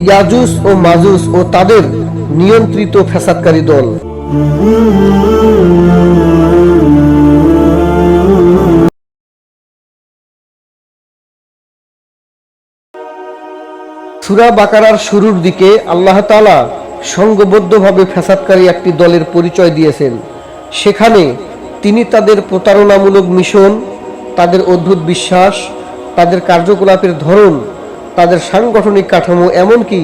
ইয়াজুজ ও মাজুজ ও তাদের নিয়ন্ত্রিত ফ্যাসাদকারী দল। সূরা বাকারার শুরুর দিকে আল্লাহ তাআলা সংঘবদ্ধভাবে ফ্যাসাদকারী একটি দলের পরিচয় দিয়েছেন। সেখানে তিনি তাদের প্রতারণামূলক মিশন, তাদের অদ্ভুত বিশ্বাস, তাদের কার্যকলাপের ধরন, তাদের সাংগঠনিক কাঠামো, এমনকি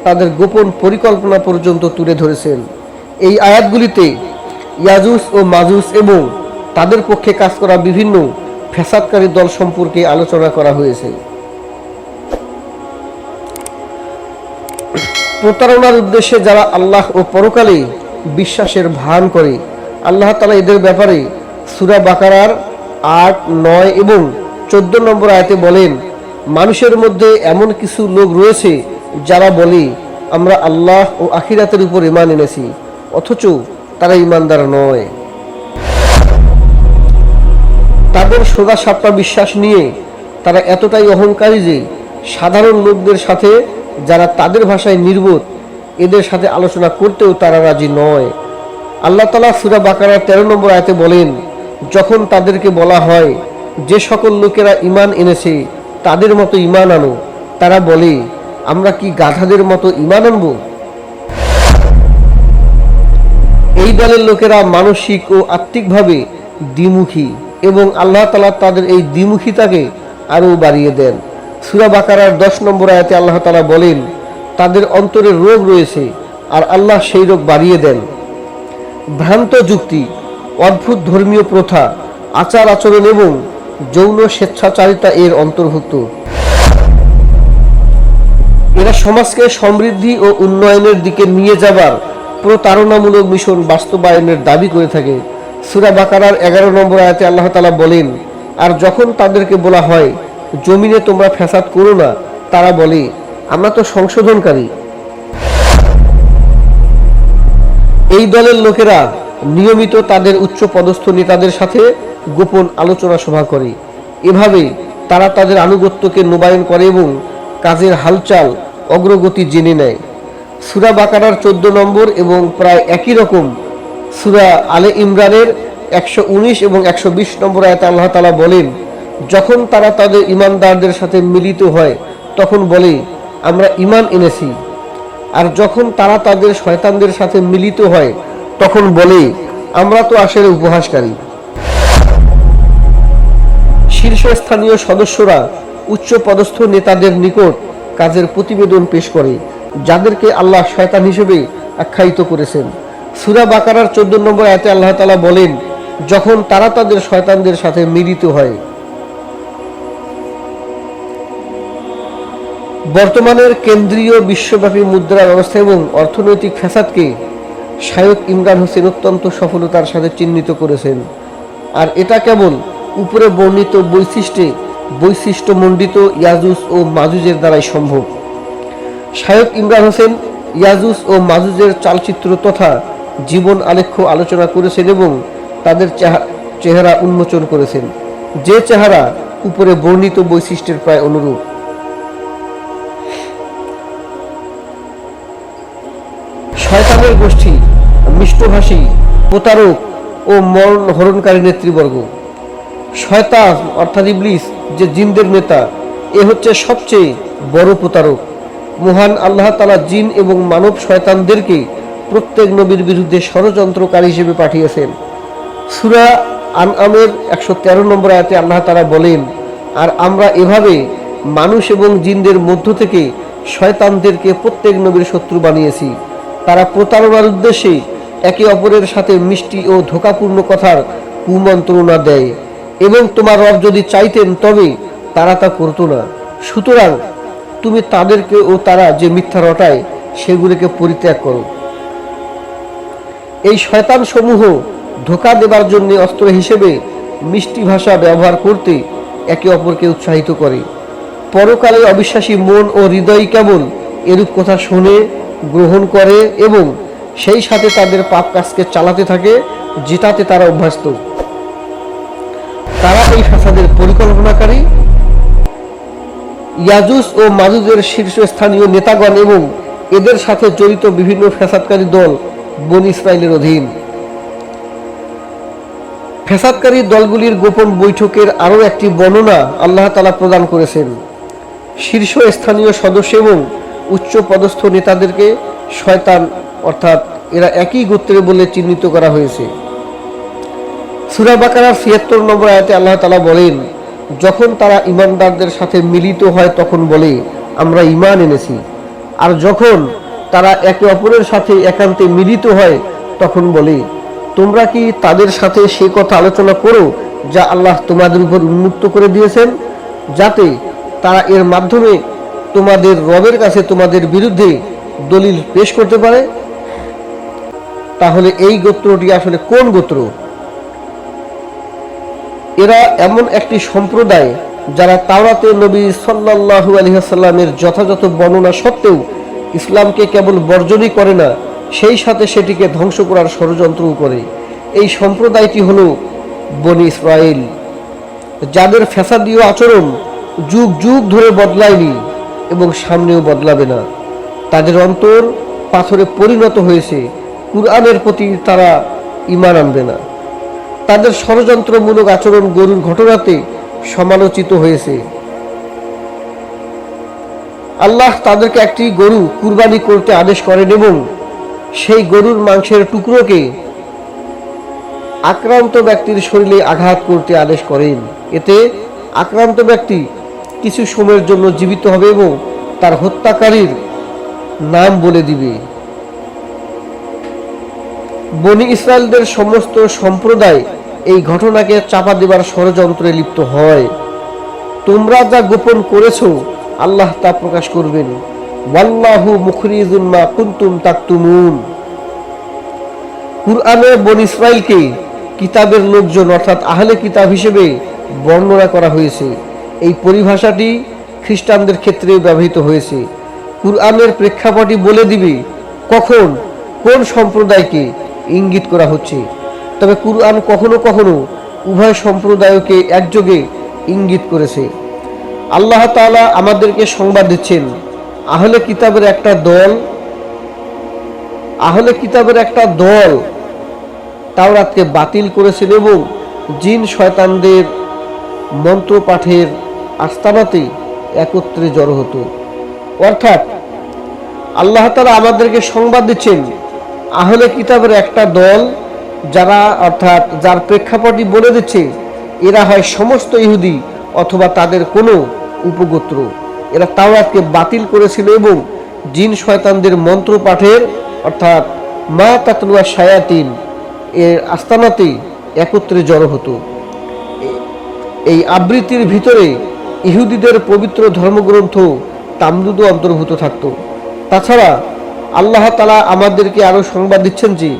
তাদের গোপন পরিকল্পনা পর্যন্ত তুলে ধরেছেন। এই আয়াতগুলিতে ইয়াজুজ ও মাজুজ এবং তাদের পক্ষে কাজ করা বিভিন্ন ফ্যাসাদকারী দল সম্পর্কে আলোচনা করা হয়েছে। প্রতারণার উদ্দেশ্যে যারা আল্লাহ ও পরকালে বিশ্বাসের ভান করে, আল্লাহ তাআলা এদের ব্যাপারে সূরা বাকারার ৮, ৯ এবং ১৪ নম্বর আয়াতে বলেন, মানুষের মধ্যে এমন কিছু লোক রয়েছে যারা বলে আমরা আল্লাহ ও আখিরাতের উপর ঈমান এনেছি, অথচ তারা ঈমানদার নয়। তাদের সোজা সাপটা বিশ্বাস নিয়ে তারা এতটাই অহংকারী যে সাধারণ লোকদের সাথে, যারা তাদের ভাষায় নির্বোধ, এদের সাথে আলোচনা করতেও তারা রাজি নয়। আল্লাহ তাআলা সূরা বাকারার ১৩ নম্বর আয়াতে বলেন, যখন তাদেরকে বলা হয় যে সকল লোকেরা ঈমান এনেছে তাদের মতো ঈমান আনো, তারা বলে আমরা কি গাধাদের মতো ঈমান আনব? এই দলের লোকেরা মানসিক ও আত্মিকভাবে দ্বিমুখী এবং আল্লাহ তাআলা তাদের এই দ্বিমুখিতাকে আরও বাড়িয়ে দেন। সূরা বাকারার ১০ নম্বর আয়াতে আল্লাহ তাআলা বলেন, তাদের অন্তরে রোগ রয়েছে আর আল্লাহ সেই রোগ বাড়িয়ে দেন। ভ্রান্ত যুক্তি, অদ্ভুত ধর্মীয় প্রথা, আচার আচরণ এবং যৌন স্বেচ্ছাচারিতা এর অন্তর্ভুক্ত। এরা সমাজকে সমৃদ্ধি ও উন্নয়নের দিকে নিয়ে যাবার প্রতারণামূলক মিশন বাস্তবায়নের দাবি করে থাকে। সূরা বাকারার ১১ নম্বর আয়াতে আল্লাহ তাআলা বলেন, আর যখন তাদেরকে বলা হয় জমিনে তোমরা ফ্যাসাদ করো না, তারা বলে আমরা তো সংশোধনকারী। এই দলের লোকেরা নিয়মিত তাদের উচ্চ পদস্থ নেতাদের সাথে গোপন আলোচনা সভা করে। এভাবে তারা তাদের আনুগত্যকে নবায়ন করে এবং কাজের হালচাল অগ্রগতি জেনে নেয়। সূরা বাকারার ১৪ নম্বর এবং প্রায় একই রকম সূরা আলে ইমরানের ১১৯ এবং ১২০ নম্বর আয়াতে আল্লাহ তাআলা বলেন, যখন তারা তাদের ঈমানদারদের সাথে মিলিত হয় তখন বলে আমরা ঈমান এনেছি, আর যখন তারা তাদের শয়তানদের সাথে মিলিত হয় তখন বলে আমরা তো আসলে উপহাসকারী। শীর্ষস্থানীয় সদস্যরা উচ্চ পদস্থ নেতাদের নিকট কাজের প্রতিবেদন পেশ করে, যাদেরকে আল্লাহ শয়তান হিসেবে আখ্যায়িত করেছেন। সূরা বাকারার ১৪ নম্বর আয়াতে আল্লাহ তাআলা বলেন, যখন তারা তাদের শয়তানদের সাথে মিলিত হয়। বর্তমানের কেন্দ্রীয় বিশ্বব্যাপী মুদ্রা ব্যবস্থা এবং অর্থনৈতিক ফ্যাসাদকে শায়খ ইমরান হোসেন অত্যন্ত সফলতার সাথে চিহ্নিত করেছেন, আর এটা কেবল উপরে বর্ণিত বৈশিষ্ট্যমণ্ডিত ইয়াজুজ ও মাজুজের দ্বারাই সম্ভব। শায়খ ইমরান হোসেন ইয়াজুজ ও মাজুজের চালচিত্র তথা জীবন আলেখ্য আলোচনা করেছেন এবং তাদের চেহারা উন্মোচন করেছেন, যে চেহারা উপরে বর্ণিত বৈশিষ্ট্যের প্রায় অনুরূপ। শয়তানের গোষ্ঠী, মিষ্টভাষী, প্রতারক ও মরণ হরণকারী নেতৃবর্গ। শয়তান অর্থাৎ ইবলিস, যে জিনদের নেতা, এ হচ্ছে সবচেয়ে বড় প্রতারক। মহান আল্লাহ তাআলা জিন এবং মানব শয়তানদেরকে প্রত্যেক নবীর বিরুদ্ধে ষড়যন্ত্রকারী হিসেবে পাঠিয়েছেন। সূরা আনআমের ১১৩ নম্বর আয়াতে আল্লাহ তাআলা বলেন, আর আমরা এভাবে মানুষ এবং জিনদের মধ্য থেকে শয়তানদেরকে প্রত্যেক নবীর শত্রু বানিয়েছি। তারা প্রতারণার উদ্দেশ্যে একে অপরের সাথে মিষ্টি ও ধোঁকাপূর্ণ কথার কুমন্ত্রণা দেয়, এবং তোমার রব যদি চাইতেন তবে তারা তা করত না। সুতরাং তুমি তাদেরকে ও তারা যে মিথ্যা রটায় সেগুলিকে পরিত্যাগ করো। এই শয়তান সমূহ ধোঁকা দেবার জন্য অস্ত্র হিসেবে মিষ্টি ভাষা ব্যবহার করতে একে অপরকে উৎসাহিত করে। পরকালে অবিশ্বাসী মন ও হৃদয় কেবল এরূপ কথা শুনে, গ্রহণ করে এবং সেই সাথে তাদের পাপ কাজকে চালাতে থাকে, যেটাতে তারা অভ্যস্ত। তারা এই ফ্যাসাদের পরিকল্পনাকারী ইয়াজুজ ও মাজুজের শীর্ষস্থানীয় নেতাগণ এবং এদের সাথে জড়িত বিভিন্ন ফ্যাসাদকারী দল বনী ইসরাইলের অধীন। ফ্যাসাদকারী দলগুলির গোপন বৈঠকের আরও একটি বর্ণনা আল্লাহ তাআলা প্রদান করেছেন। শীর্ষস্থানীয় সদস্য এবং উচ্চ পদস্থ নেতাদেরকে শয়তান অর্থাৎ এরা একই গোত্রে বলে চিহ্নিত করা হয়েছে। সূরা বাকারার ৭৬ নম্বর আয়াতে আল্লাহ তাআলা বলেন, যখন তারা ঈমানদারদের সাথে মিলিত হয় তখন বলে, আমরা ঈমান এনেছি। আর যখন তারা একে অপরের সাথে একান্তে মিলিত হয় তখন বলে, তোমরা কি তাদের সাথে সেই কথা আলোচনা করো যা আল্লাহ তোমাদের উপর উন্মুক্ত করে দিয়েছেন, যাতে তারা এর মাধ্যমে তোমাদের রবের কাছে তোমাদের বিরুদ্ধে দলিল পেশ করতে পারে। তাহলে এই গোত্রটি আসলে কোন গোত্র? এরা এমন একটি সম্প্রদায় যারা তাওরাতে নবী সাল্লাল্লাহু আলাইহি ওয়াসাল্লামের যথাযথ বর্ণনা সত্ত্বেও ইসলামকে কেবল বর্জনই করে না, সেই সাথে সেটিকে ধ্বংস করার ষড়যন্ত্রও করে। এই সম্প্রদায়টি হলো বনী ইসরাইল, যাদের ফ্যাসাদীয় আচরণ যুগ যুগ ধরে বদলায়নি এবং সামনেও বদলাবে না। তাদের অন্তর পাথরে পরিণত হয়েছে, কুরআনের প্রতি তারা ঈমান আনবে না। তাদের ষড়যন্ত্রমূলক আচরণ গরুর ঘটনাতে সমালোচিত হয়েছে। আল্লাহ তাদেরকে একটি গরু কুরবানি করতে আদেশ করেন এবং সেই গরুর মাংসের টুকরোকে আক্রান্ত ব্যক্তির শরীরে আঘাত করতে আদেশ করেন। এতে আক্রান্ত ব্যক্তি কিছু সময়ের জন্য জীবিত হবে এবং তার হত্যাকারীর নাম বলে দিবে। বনী ইসরায়েলদের সমস্ত সম্প্রদায় এই ঘটনাকে চাপা দেবার ষড়যন্ত্রে লিপ্ত হয়। তোমরা যা গোপন করেছো আল্লাহ তা প্রকাশ করবেন। ওয়াল্লাহু মুখরিজুম মা কুনতুম তাকতুমুন। কুরআনে বনী ইসরাইলকে কিতাবের লোকজন অর্থাৎ আহলে কিতাব হিসেবে বর্ণনা করা হয়েছে। এই পরিভাষাটি খ্রিস্টানদের ক্ষেত্রে ব্যবহৃত হয়েছে। কুরআনের প্রেক্ষাপটই বলে দিবে কখন কোন সম্প্রদায়কে ইঙ্গিত করা হচ্ছে। তবে কুরআন কখনো কখনো উভয় সম্প্রদায়কে একযোগে ইঙ্গিত করেছে। আল্লাহ তাআলা আমাদেরকে সংবাদ দিচ্ছেন, আহলে কিতাবের একটা দল তাওরাতকে বাতিল করেছিল এবং জিন শয়তানদের মন্ত্র পাঠের আস্তানাতে একত্রে জড়ো হতো। অর্থাৎ আল্লাহ তাআলা আমাদেরকে সংবাদ দিচ্ছেন, আহলে কিতাবের একটা দল যার প্রেক্ষাপটই বলে দিচ্ছে এরা হয় সমস্ত ইহুদি অথবা তাদের কোনো উপগোত্র। এরা তাওরাতকে বাতিল করেছিল এবং জিন শয়তানদের মন্ত্র পাঠের অর্থাৎ মা তাতলুয়া শায়াতিন এর আস্তানাতে একত্রে জড়ো হতো। এই আবৃত্তির ভিতরে ইহুদিদের পবিত্র ধর্মগ্রন্থ তামরুদও অন্তর্ভুক্ত থাকত। তাছাড়া আল্লাহ তাআলা আমাদেরকে আরও সংবাদ দিচ্ছেন যে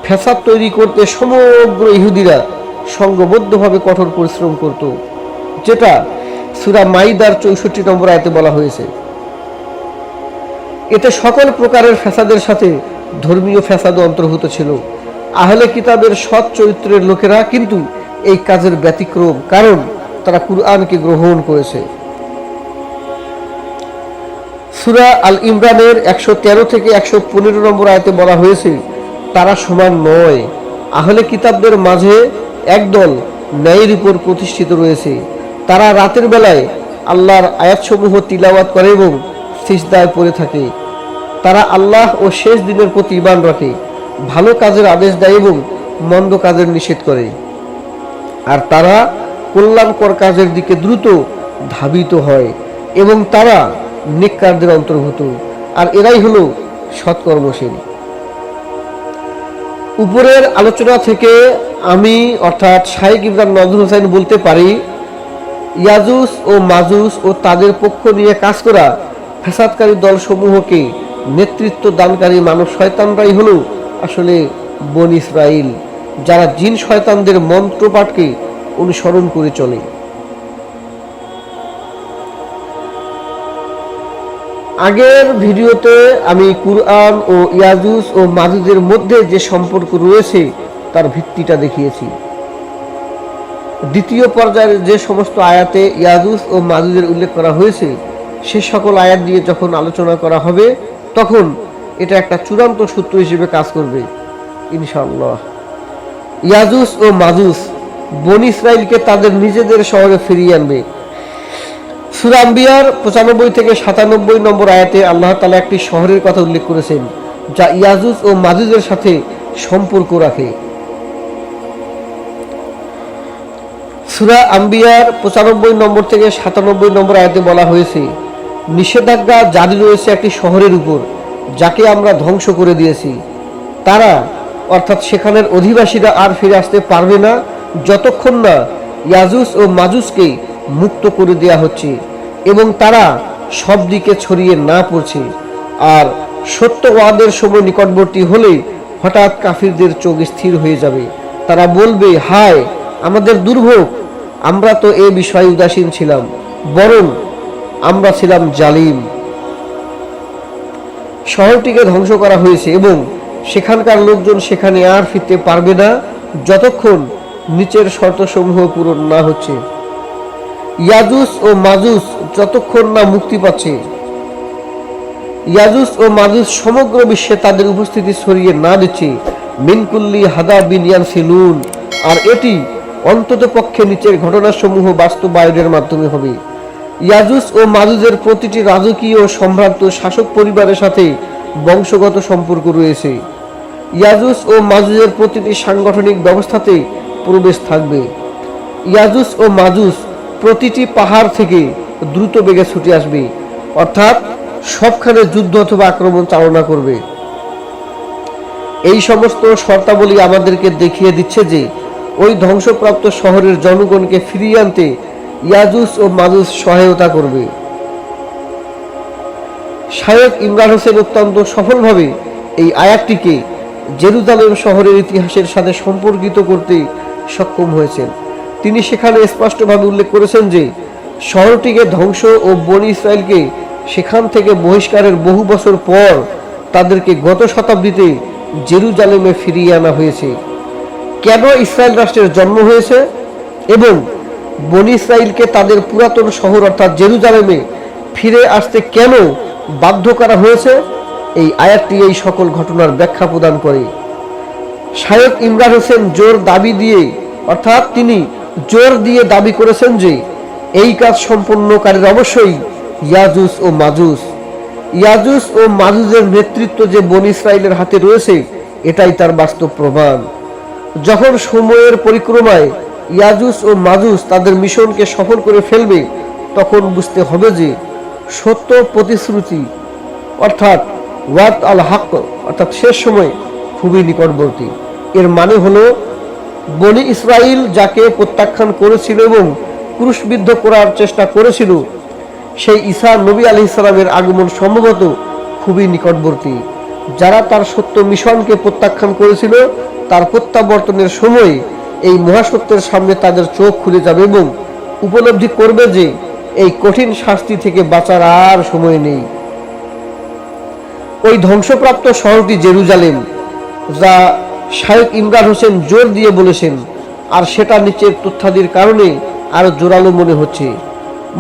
ফ্যাসাদ তৈরি করতে সমগ্র ইহুদিরা সংঘবদ্ধভাবে কঠোর পরিশ্রম করত, যেটা সূরা মাইদার ৬৪ নম্বর আয়াতে বলা হয়েছে। এতে সকল প্রকারের ফ্যাসাদের সাথে ধর্মীয় ফ্যাসাদও অন্তর্ভুক্ত ছিল। আহলে কিতাবের সৎ চরিত্রের লোকেরা কিন্তু এই কাজের ব্যতিক্রম, কারণ তারা কুরআনকে গ্রহণ করেছে। সূরা আল ইমরানের ১১৩ থেকে ১১৫ নম্বর আয়াতে বলা হয়েছে, তারা সমান নয়। আহলে কিতাবদের মাঝে একদল ন্যায়ের উপর প্রতিষ্ঠিত রয়েছে। তারা রাতের বেলায় আল্লাহর আয়াতসমূহ তিলাওয়াত করে এবং সিজদায় পড়ে থাকে। তারা আল্লাহ ও শেষ দিনের প্রতি ঈমান রাখে, ভালো কাজের আদেশ দেয় এবং মন্দ কাজের নিষেধ করে। আর তারা কল্যাণকর কাজের দিকে দ্রুত ধাবিত হয় এবং তারা নেককারদের অন্তর্ভুক্ত। আর এরাই হলো সৎকর্মশীল। উপরের আলোচনা থেকে আমি অর্থাৎ শাইখ ইমরান নজরুল হোসেন বলতে পারি, ইয়াজুজ ও মাজুজ ও তাদের পক্ষ নিয়ে কাজ করা ফ্যাসাদকারী দলসমূহকে নেতৃত্ব দানকারী মানব শয়তানরাই হলো আসলে বনী ইসরাইল, যারা জিন শয়তানদের মন্ত্রপাঠকে অনুসরণ করে চলে। আগের ভিডিওতে আমি কুরআন ও ইয়াজুজ ও মাজুজের মধ্যে যে সম্পর্ক রয়েছে তার ভিত্তিটা দেখিয়েছি। দ্বিতীয় পর্যায়ের যে সমস্ত আয়াতে ইয়াজুজ ও মাজুজের উল্লেখ করা হয়েছে সে সকল আয়াত দিয়ে যখন আলোচনা করা হবে তখন এটা একটা চূড়ান্ত সূত্র হিসেবে কাজ করবে ইনশাআল্লাহ। ইয়াজুজ ও মাজুজ বনী ইসরাইলকে তাদের নিজেদের শহরে ফিরিয়ে আনবে। সূরা আম্বিয়ার 95 থেকে 97 নম্বর আয়াতে আল্লাহ তাআলা একটি শহরের কথা উল্লেখ করেছেন যা ইয়াজুজ ও মাজুজের সাথে সম্পর্ক রাখে। সূরা আম্বিয়ার 95 নম্বর থেকে 97 নম্বর আয়াতে বলা হয়েছে, নিষেধাজ্ঞা জারি রয়েছে একটি শহরের উপর যাকে আমরা ধ্বংস করে দিয়েছি। তারা অর্থাৎ সেখানের অধিবাসীরা আর ফিরে আসতে পারবে না যতক্ষণ না ইয়াজুজ ও মাজুজকে মুক্ত করে দেয়া হচ্ছে এবং তারা সব দিকে ছড়িয়ে না পড়ছে। আর সত্য ওয়াদের সময় নিকটবর্তী হলে হঠাৎ কাফিরদের চোখ স্থির হয়ে যাবে। তারা বলবে, হায় আমাদের দুর্ভোগ, আমরা তো এ বিষয়ে উদাসীন ছিলাম, বরং আমরা ছিলাম জালিম। শহরটিকে ধ্বংস করা হয়েছে এবং সেখানকার লোকজন সেখানে আর ফিরতে পারবে না যতক্ষণ নিচের শর্তসমূহ পূরণ না হচ্ছে। ইয়াজুজ ও মাজুজ যতক্ষণ না মুক্তি পাচ্ছে, ইয়াজুজ ও মাজুজ সমগ্র বিশ্বে তাদের উপস্থিতি ছড়িয়ে না দিচ্ছে, মিনকুল্লি হাদা বিনিয়ান সিলুন, আর এটি অন্তত পক্ষে নিচের ঘটনাসমূহ বাস্তবায়নের মাধ্যমে হবে। ইয়াজুজ ও মাজুজের প্রতিটি রাজকীয় ও সম্ভ্রান্ত শাসক পরিবারের সাথে বংশগত সম্পর্ক রয়েছে। ইয়াজুজ ও মাজুজের প্রতিটি সাংগঠনিক ব্যবস্থাতে প্রবেশ থাকবে। ইয়াজুজ ও মাজুজ প্রতিটি পাহাড় থেকে দ্রুত বেগে ছুটে আসবে, অর্থাৎ সবখানে যুদ্ধ অথবা আক্রমণ চালনা করবে। এই সমস্ত শর্তাবলী আমাদেরকে দেখিয়ে দিচ্ছে যে ওই ধ্বংসপ্রাপ্ত শহরের জনগণকে ফিরিয়ে আনতে ইয়াজুজ ও মাজুজ সহায়তা করবে। শায়খ ইমরান হোসেন অত্যন্ত সফলভাবে এই আয়াতটিকে জেরুজালেম শহরের ইতিহাসের সাথে সম্পর্কিত করতে সক্ষম হয়েছেন। তিনি সেখানে স্পষ্টভাবে উল্লেখ করেছেন যে শহরটিকে ধ্বংস ও বনী ইসরায়েলকে সেখান থেকে বহিষ্কারের বহু বছর পর তাদেরকে গত শতাব্দীতে জেরুজালেমে ফিরিয়ে আনা হয়েছে। কেন ইসরায়েল রাষ্ট্রের জন্ম হয়েছে এবং বনী ইসরায়েলকে তাদের পুরাতন শহর অর্থাৎ জেরুজালেমে ফিরে আসতে কেন বাধ্য করা হয়েছে, এই আয়াতটি এই সকল ঘটনার ব্যাখ্যা প্রদান করে। শায়খ ইমরান হোসেন তিনি জোর দিয়ে দাবি করেছেন যে এই কাজ সম্পন্নকারীর অবশ্যই ইয়াজুজ ও মাজুজ। ইয়াজুজ ও মাজুজের নেতৃত্ব যে বনী ইসরায়েলের হাতে রয়েছে এটাই তার বাস্তব প্রমাণ। যখন সময়ের পরিক্রমায় ইয়াজুজ ও মাজুজ তাদের মিশনকে সফল করে ফেলবে তখন বুঝতে হবে যে সত্য প্রতিশ্রুতি অর্থাৎ ওয়াদ আল হক অর্থাৎ শেষ সময় খুবই নিকটবর্তী। এর মানে হলো বনী ইসরায়েল যাকে প্রত্যাখ্যান করেছিল এবং ক্রুশবিদ্ধ করার চেষ্টা করেছিল সেই ঈসা নবী আলাইহিস সালামের আগমন সম্ভবত খুবই নিকটবর্তী। যারা তার সত্য মিশনকে প্রত্যাখ্যান করেছিল তার প্রত্যাবর্তনের সময় এই মহাসত্যের সামনে তাদের চোখ খুলে যাবে এবং উপলব্ধি করবে যে এই কঠিন শাস্তি থেকে বাঁচার আর সময় নেই। ওই ধ্বংসপ্রাপ্ত শহরটি জেরুজালেম, যা শায়খ ইমরান হোসেন জোর দিয়ে বলেছেন, আর সেটা নিচের তথ্যাদির কারণে আরো জোরালো মনে হচ্ছে।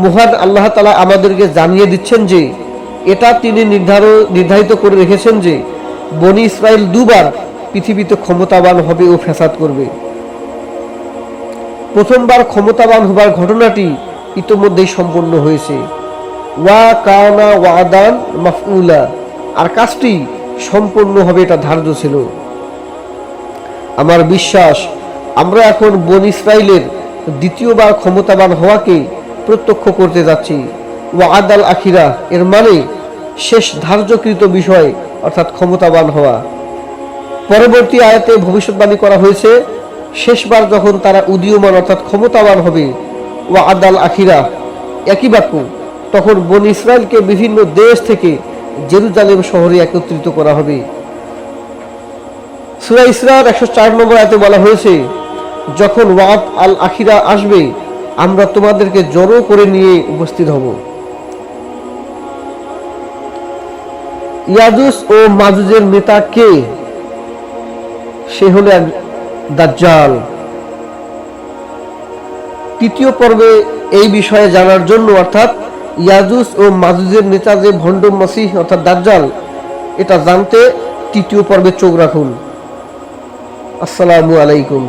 মহান আল্লাহ তাআলা আমাদেরকে জানিয়ে দিচ্ছেন যে এটা তিনি নির্ধারিত করে রেখেছেন যে বনী ইসরায়েল দুবার পৃথিবীতে ক্ষমতাবান হবে ও ফ্যাসাদ করবে। প্রথমবার ক্ষমতাবান হবার ঘটনাটি ইতোমধ্যেই সম্পন্ন হয়েছে। ওয়া কানা ওয়াদান মাফউলা, আর কাজটি সম্পূর্ণ হবে এটা ধার্য ছিল। আমার বিশ্বাস আমরা এখন বনী ইসরায়েলের দ্বিতীয়বার ক্ষমতাবান হওয়াকে প্রত্যক্ষ করতে যাচ্ছি। ওয়াদ আল আখিরা এর মানে শেষ ধার্যকৃত বিষয় অর্থাৎ ক্ষমতাবান হওয়া। পরবর্তী আয়াতে ভবিষ্যৎবাণী করা হয়েছে শেষবার যখন তারা উদীয়মান অর্থাৎ ক্ষমতাবান হবে, ওয়াদ আল আখিরা একই বাক্য, তখন বনী ইসরায়েলকে বিভিন্ন দেশ থেকে জেরুজালেম শহরে একত্রিত করা হবে। সূরা ইসরার 104 নম্বর আয়াতে বলা হয়েছে, যখন ওয়াদ আল আখিরা আসবে আমরা তোমাদেরকে জড়ো করে নিয়ে উপস্থিত হব। ইয়াজুজ ও মাজুজের নেতা কে? সে হলো এক দাজ্জাল। তৃতীয় পর্বে এই বিষয়ে জানার জন্য অর্থাৎ ইয়াজুজ ও মাজুজের নেতা যে ভণ্ড মসিহ অর্থাৎ দাজ্জাল, এটা জানতে তৃতীয় পর্বে চোখ রাখুন। আসসালামু আলাইকুম।